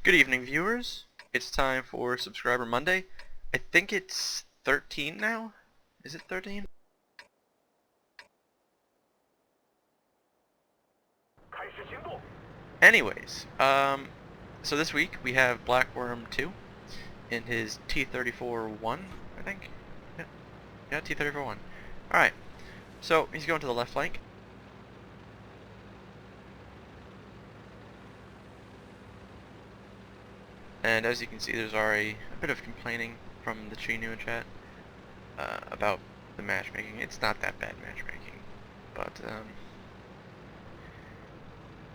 Good evening, viewers. It's time for Subscriber Monday. I think it's 13 now? Is it 13? Anyways, so this week we have Blackworm 2 in his T-34-1, I think? Yeah, T-34-1. Alright, so he's going to the left flank. And as you can see, there's already a bit of complaining from the Chinu chat about the matchmaking. It's not that bad matchmaking, but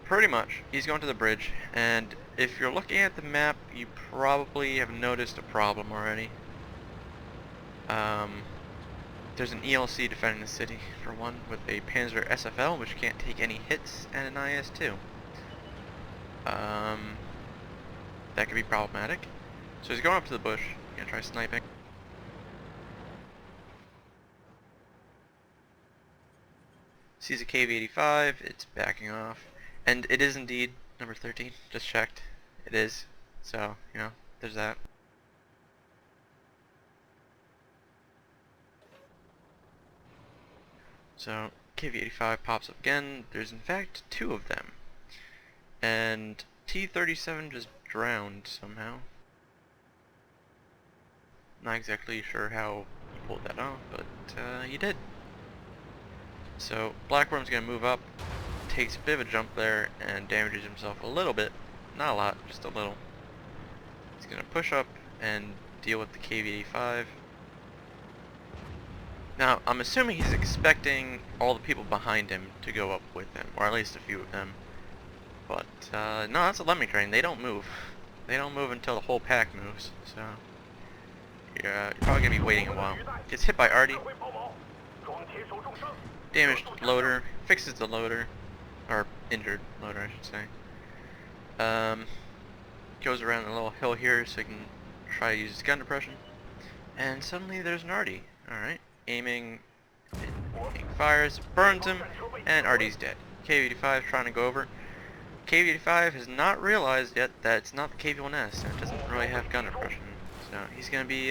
pretty much he's going to the bridge, and if you're looking at the map, you probably have noticed a problem already. There's an ELC defending the city, for one, with a Panzer SFL, which can't take any hits, and an IS-2. That could be problematic. So he's going up to the bush, gonna try sniping. Sees a KV-85, it's backing off. And it is indeed number 13, just checked. It is, so, you know, there's that. So, KV-85 pops up again. There's in fact two of them. And T-37 just drowned somehow. Not exactly sure how he pulled that off, but he did. So Blackworm's gonna move up, takes a bit of a jump there, and damages himself a little bit. Not a lot, just a little. He's gonna push up and deal with the KV-85. Now, I'm assuming he's expecting all the people behind him to go up with him, or at least a few of them. But, no, that's a lemming train. They don't move. They don't move until the whole pack moves, so you're probably going to be waiting a while. Gets hit by Artie. Damaged loader. Fixes the loader. Or injured loader, I should say. Goes around the little hill here so he can try to use his gun depression. And suddenly there's an Artie. Alright. Aiming. Fires. Burns him. And Artie's dead. KV-85 trying to go over. KV-85 has not realized yet that it's not the KV-1S, and it doesn't really have gun depression. So he's going to be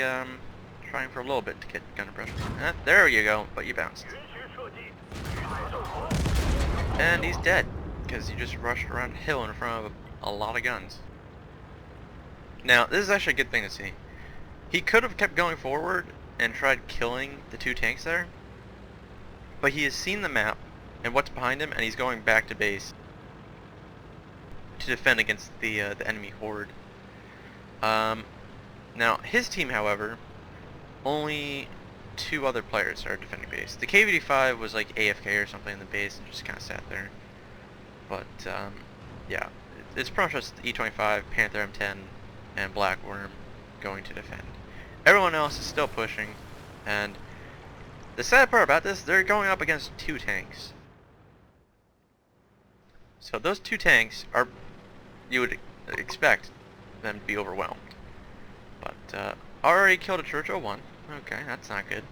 trying for a little bit to get gun depression. There you go, but you bounced. And he's dead, because he just rushed around a hill in front of a lot of guns. Now, this is actually a good thing to see. He could have kept going forward and tried killing the two tanks there, but he has seen the map and what's behind him, and he's going back to base to defend against the enemy horde. Now, his team, however, only two other players are defending base. The KV-85 was like AFK or something in the base and just kind of sat there. But, yeah, it's pretty much just E-25, Panther M10, and Blackworm going to defend. Everyone else is still pushing, and the sad part about this, they're going up against two tanks. So those two tanks are, you would expect them to be overwhelmed. But, already killed a Churchill 1. Okay, that's not good.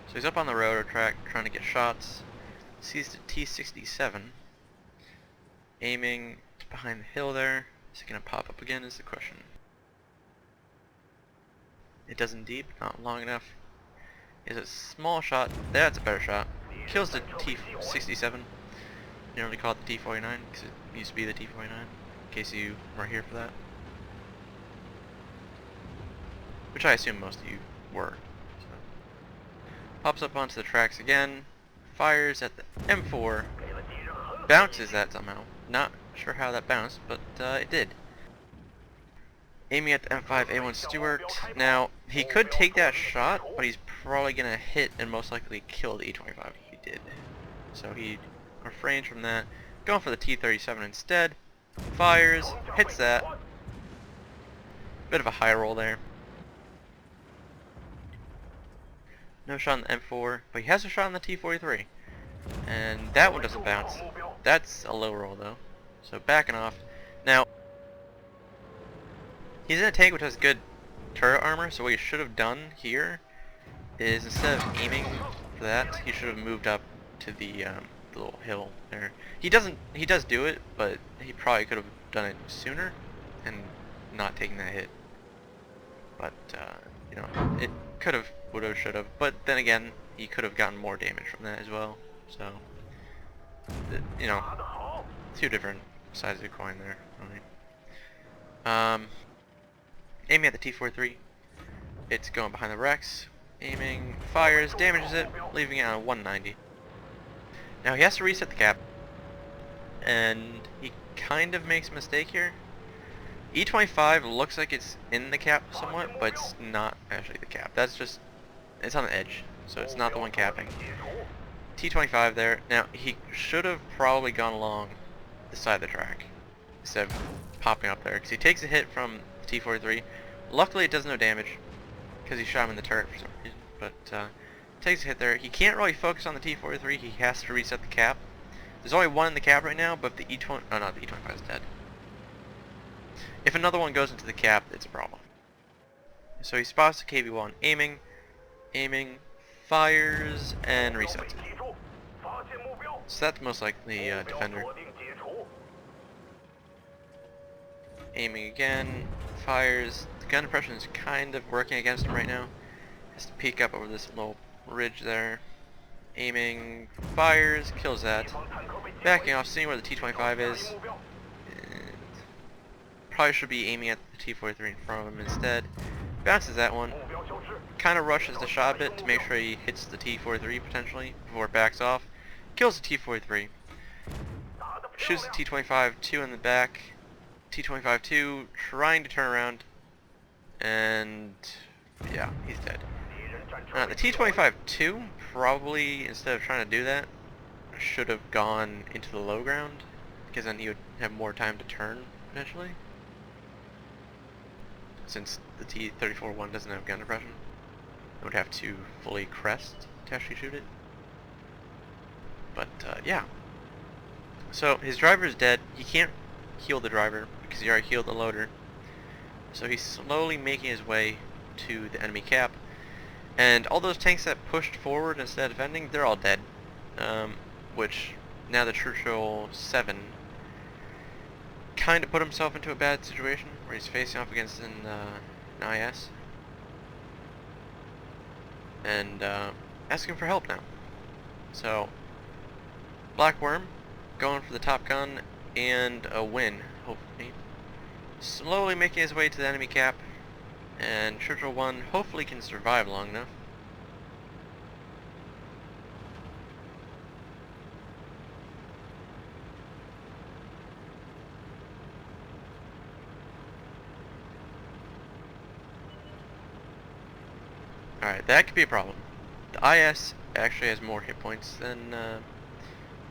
So he's up on the rotor track trying to get shots. Sees the T-67. Aiming behind the hill there. Is it going to pop up again is the question. It does indeed, but not long enough. Is a small shot. That's a better shot. Kills the T-67. Generally called the T-49 because it used to be the T-49. In case you were here for that. Which I assume most of you were. So. Pops up onto the tracks again. Fires at the M4. Bounces that somehow. Not sure how that bounced, but it did. Aiming at the M5A1 Stewart. Now, he could take that shot, but he's probably going to hit and most likely kill the E-25 if he did. So he refrains from that. Going for the T-37 instead. Fires, hits that. Bit of a high roll there. No shot on the M4, but he has a shot on the T-43. And that one doesn't bounce. That's a low roll though. So backing off. Now, he's in a tank which has good turret armor, so what he should have done here is instead of aiming for that, he should have moved up to the the little hill there. He does do it, but he probably could have done it sooner and not taking that hit. But, you know, it could have, would have, should have. But then again, he could have gotten more damage from that as well. So, you know, two different sides of the coin there. Really. Aiming at the T-43. It's going behind the Rex. Aiming, fires, damages it, leaving it on 190. Now he has to reset the cap, and he kind of makes a mistake here. E25 looks like it's in the cap somewhat, but it's not actually the cap. That's just, it's on the edge, so it's not the one capping. T25 there. Now he should have probably gone along the side of the track instead of popping up there, because he takes a hit from the T43. Luckily it does no damage, because he shot him in the turret for some reason, but takes a hit there. He can't really focus on the T43, he has to reset the cap. There's only one in the cap right now, but the E20, oh no, the E25 is dead. If another one goes into the cap, it's a problem. So he spots the KV-1, aiming, fires, and resets it. So that's most likely defender. Aiming again, fires. The gun depression is kind of working against him right now. Has to peek up over this little ridge there. Aiming, fires, kills that. Backing off, seeing where the T-25 is. And probably should be aiming at the T-43 in front of him instead. Bounces that one. Kind of rushes the shot a bit to make sure he hits the T-43 potentially before it backs off. Kills the T-43. Shoots the T-25-2 in the back. T-25-2 trying to turn around. And yeah, he's dead. The T-25-2 probably, instead of trying to do that, should have gone into the low ground, because then he would have more time to turn, potentially. Since the T-34-1 doesn't have gun depression, it would have to fully crest to actually shoot it. But, yeah. So, his driver is dead. He can't heal the driver, because he already healed the loader. So he's slowly making his way to the enemy cap. And all those tanks that pushed forward instead of defending, they're all dead. Which, now the Churchill 7 kind of put himself into a bad situation, where he's facing off against an IS. And asking for help now. So, Black Worm going for the top gun and a win, hopefully. Slowly making his way to the enemy cap. And Churchill 1 hopefully can survive long enough. Alright, that could be a problem. The IS actually has more hit points than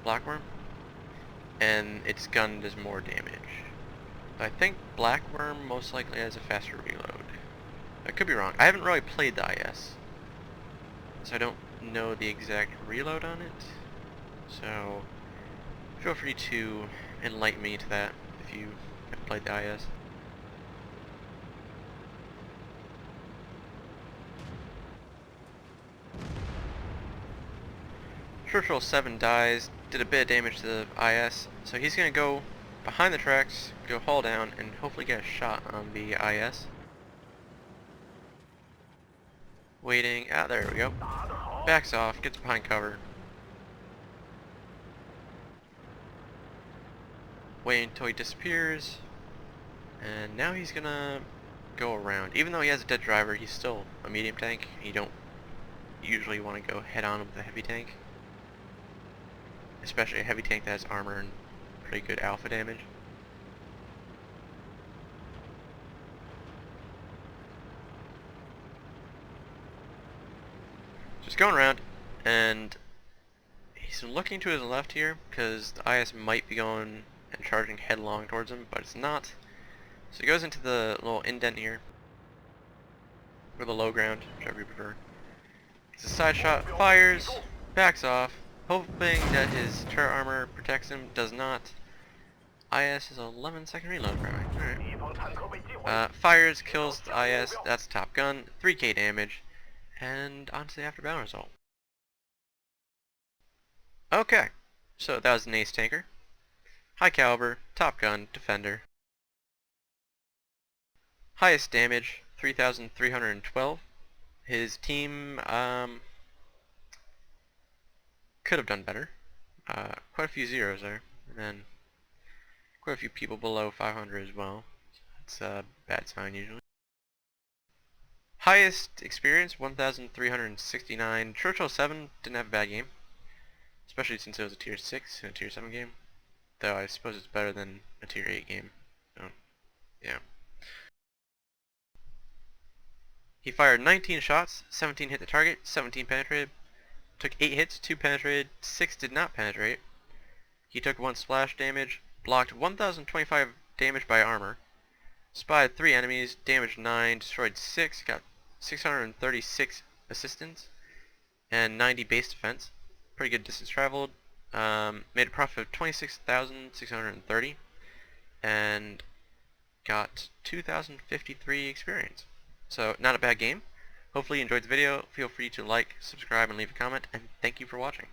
Black Worm, and its gun does more damage. I think Black Worm most likely has a faster reload. I could be wrong. I haven't really played the IS, so I don't know the exact reload on it. So feel free to enlighten me to that if you have played the IS. Churchill 7 dies, did a bit of damage to the IS, so he's going to go behind the tracks, go haul down, and hopefully get a shot on the IS. Waiting, there we go. Backs off, gets behind cover. Waiting until he disappears, and now he's going to go around. Even though he has a dead driver, he's still a medium tank. You don't usually want to go head on with a heavy tank. Especially a heavy tank that has armor and pretty good alpha damage. Just going around, and he's looking to his left here, because the IS might be going and charging headlong towards him, but it's not. So he goes into the little indent here, or the low ground, whichever you prefer. Gets a side shot, fires, backs off, hoping that his turret armor protects him. Does not. IS is 11-second reload, probably. Alright. Fires, kills the IS, that's Top Gun, 3k damage, and on to the after battle result. Okay, So that was an ace tanker. High caliber, top gun, defender. Highest damage, 3,312. His team could have done better. Quite a few zeros there, and then quite a few people below 500 as well. It's a bad sign usually. Highest experience, 1,369. Churchill 7 didn't have a bad game, especially since it was a tier 6 and a tier 7 game. Though I suppose it's better than a tier 8 game. So, yeah. He fired 19 shots, 17 hit the target, 17 penetrated. Took 8 hits, 2 penetrated, 6 did not penetrate. He took 1 splash damage, blocked 1,025 damage by armor, spied 3 enemies, damaged 9, destroyed 6, got 636 assistance, and 90 base defense. Pretty good distance traveled. Made a profit of 26,630, and got 2,053 experience. So not a bad game. Hopefully you enjoyed the video. Feel free to like, subscribe, and leave a comment, and thank you for watching.